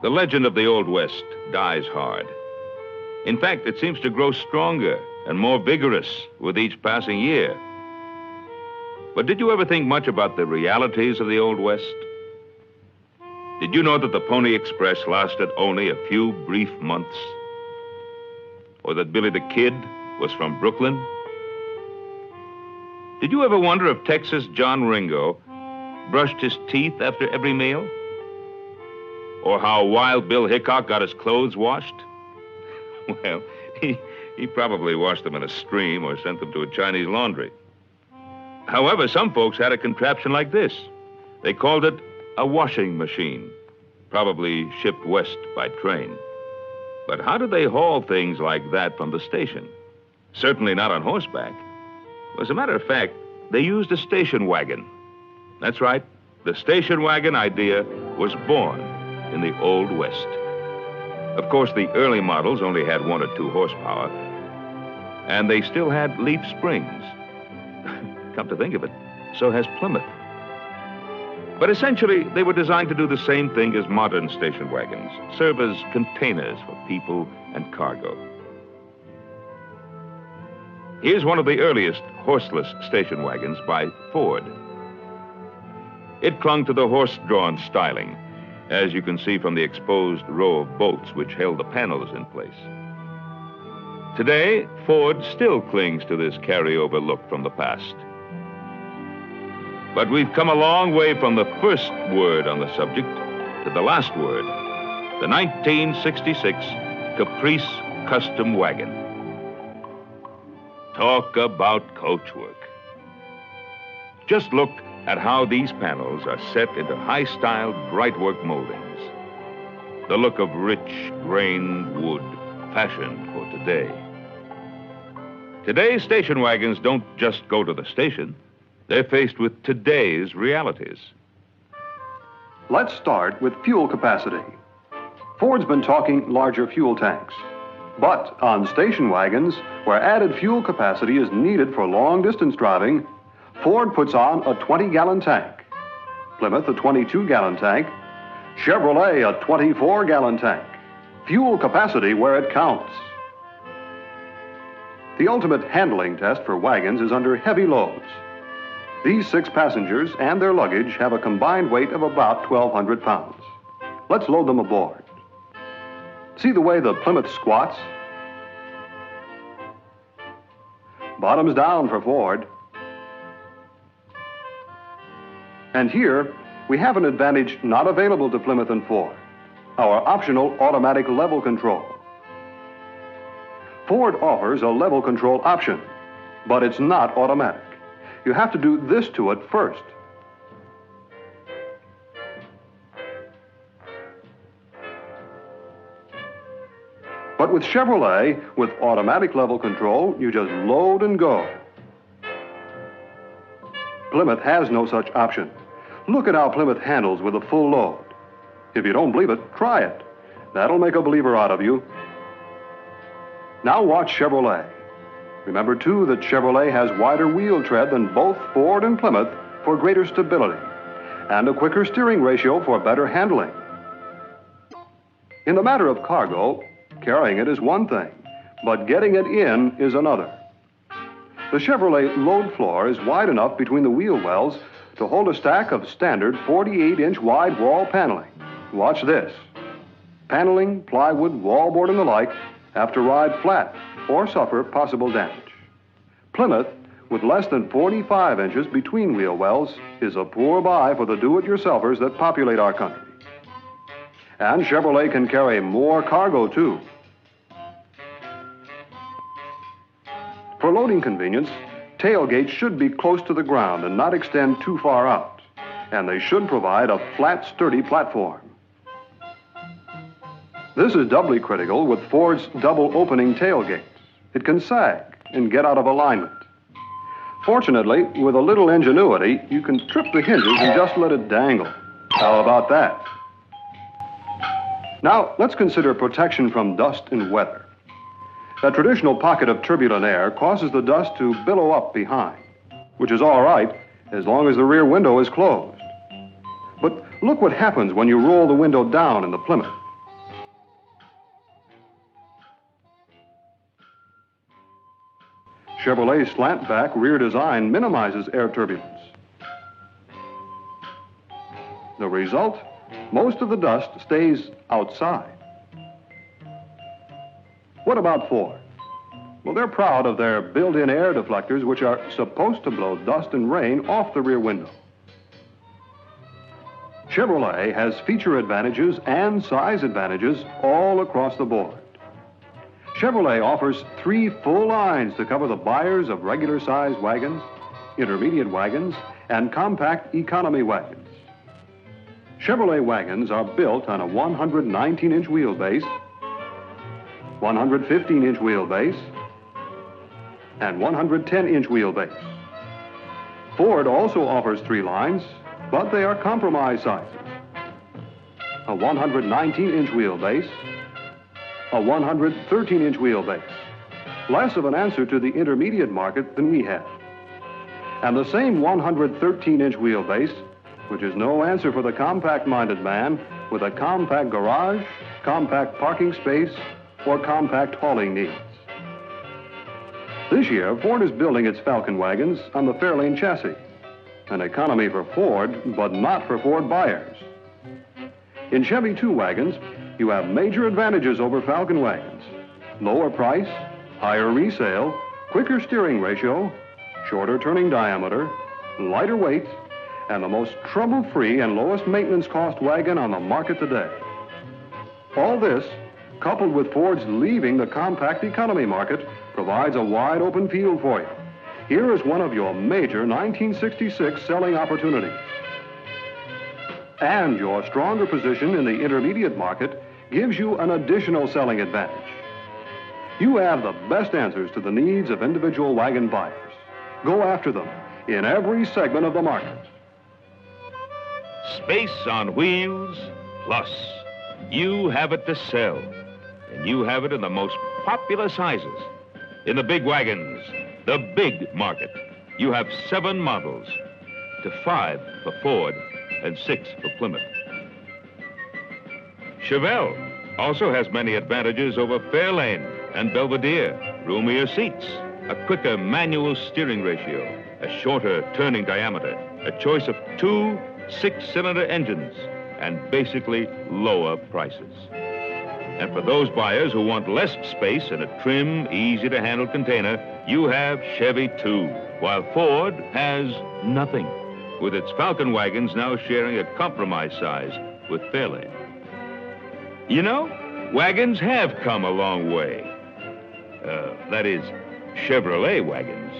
The legend of the Old West dies hard. In fact, it seems to grow stronger and more vigorous with each passing year. But did you ever think much about the realities of the Old West? Did you know that the Pony Express lasted only a few brief months? Or that Billy the Kid was from Brooklyn? Did you ever wonder if Texas John Ringo brushed his teeth after every meal? Or how Wild Bill Hickok got his clothes washed? Well, he probably washed them in a stream or sent them to a Chinese laundry. However, some folks had a contraption like this. They called it a washing machine, probably shipped west by train. But how did they haul things like that from the station? Certainly not on horseback. As a matter of fact, they used a station wagon. That's right, the station wagon idea was born in the Old West. Of course, the early models only had 1 or 2 horsepower, and they still had leaf springs. Come to think of it, so has Plymouth. But essentially, they were designed to do the same thing as modern station wagons, serve as containers for people and cargo. Here's one of the earliest horseless station wagons by Ford. It clung to the horse-drawn styling, as you can see from the exposed row of bolts which held the panels in place. Today, Ford still clings to this carryover look from the past. But we've come a long way from the first word on the subject to the last word, the 1966 Caprice Custom Wagon. Talk about coachwork. Just look at how these panels are set into high-styled, bright-work moldings. The look of rich, grained wood, fashioned for today. Today's station wagons don't just go to the station. They're faced with today's realities. Let's start with fuel capacity. Ford's been talking larger fuel tanks. But on station wagons, where added fuel capacity is needed for long-distance driving, Ford puts on a 20-gallon tank. Plymouth, a 22-gallon tank. Chevrolet, a 24-gallon tank. Fuel capacity where it counts. The ultimate handling test for wagons is under heavy loads. These 6 passengers and their luggage have a combined weight of about 1,200 pounds. Let's load them aboard. See the way the Plymouth squats? Bottoms down for Ford. And here, we have an advantage not available to Plymouth and Ford, our optional automatic level control. Ford offers a level control option, but it's not automatic. You have to do this to it first. But with Chevrolet, with automatic level control, you just load and go. Plymouth has no such option. Look at how Plymouth handles with a full load. If you don't believe it, try it. That'll make a believer out of you. Now watch Chevrolet. Remember, too, that Chevrolet has wider wheel tread than both Ford and Plymouth for greater stability, and a quicker steering ratio for better handling. In the matter of cargo, carrying it is one thing, but getting it in is another. The Chevrolet load floor is wide enough between the wheel wells to hold a stack of standard 48-inch wide wall paneling. Watch this. Paneling, plywood, wallboard, and the like have to ride flat or suffer possible damage. Plymouth, with less than 45 inches between wheel wells, is a poor buy for the do-it-yourselfers that populate our country. And Chevrolet can carry more cargo, too. For loading convenience, tailgates should be close to the ground and not extend too far out. And they should provide a flat, sturdy platform. This is doubly critical with Ford's double-opening tailgates. It can sag and get out of alignment. Fortunately, with a little ingenuity, you can trip the hinges and just let it dangle. How about that? Now, let's consider protection from dust and weather. A traditional pocket of turbulent air causes the dust to billow up behind, which is all right as long as the rear window is closed. But look what happens when you roll the window down in the Plymouth. Chevrolet's slant-back rear design minimizes air turbulence. The result? Most of the dust stays outside. What about Ford? Well, they're proud of their built-in air deflectors, which are supposed to blow dust and rain off the rear window. Chevrolet has feature advantages and size advantages all across the board. Chevrolet offers 3 full lines to cover the buyers of regular-sized wagons, intermediate wagons, and compact economy wagons. Chevrolet wagons are built on a 119-inch wheelbase, 115-inch wheelbase, and 110-inch wheelbase. Ford also offers 3 lines, but they are compromise sizes. A 119-inch wheelbase, a 113-inch wheelbase. Less of an answer to the intermediate market than we have. And the same 113-inch wheelbase, which is no answer for the compact-minded man with a compact garage, compact parking space, or compact hauling needs. This year, Ford is building its Falcon wagons on the Fairlane chassis, an economy for Ford, but not for Ford buyers. In Chevy 2 wagons, you have major advantages over Falcon wagons. Lower price, higher resale, quicker steering ratio, shorter turning diameter, lighter weight, and the most trouble-free and lowest maintenance cost wagon on the market today. All this, coupled with Ford's leaving the compact economy market, provides a wide open field for you. Here is one of your major 1966 selling opportunities. And your stronger position in the intermediate market gives you an additional selling advantage. You have the best answers to the needs of individual wagon buyers. Go after them in every segment of the market. Space on wheels, plus you have it to sell. And you have it in the most popular sizes. In the big wagons, the big market, you have 7 models, to 5 for Ford and 6 for Plymouth. Chevelle also has many advantages over Fairlane and Belvedere. Roomier seats, a quicker manual steering ratio, a shorter turning diameter, a choice of 2 6-cylinder engines, and basically lower prices. And for those buyers who want less space and a trim, easy-to-handle container, you have Chevy 2, while Ford has nothing, with its Falcon wagons now sharing a compromise size with Fairlane. You know, wagons have come a long way. That is, Chevrolet wagons.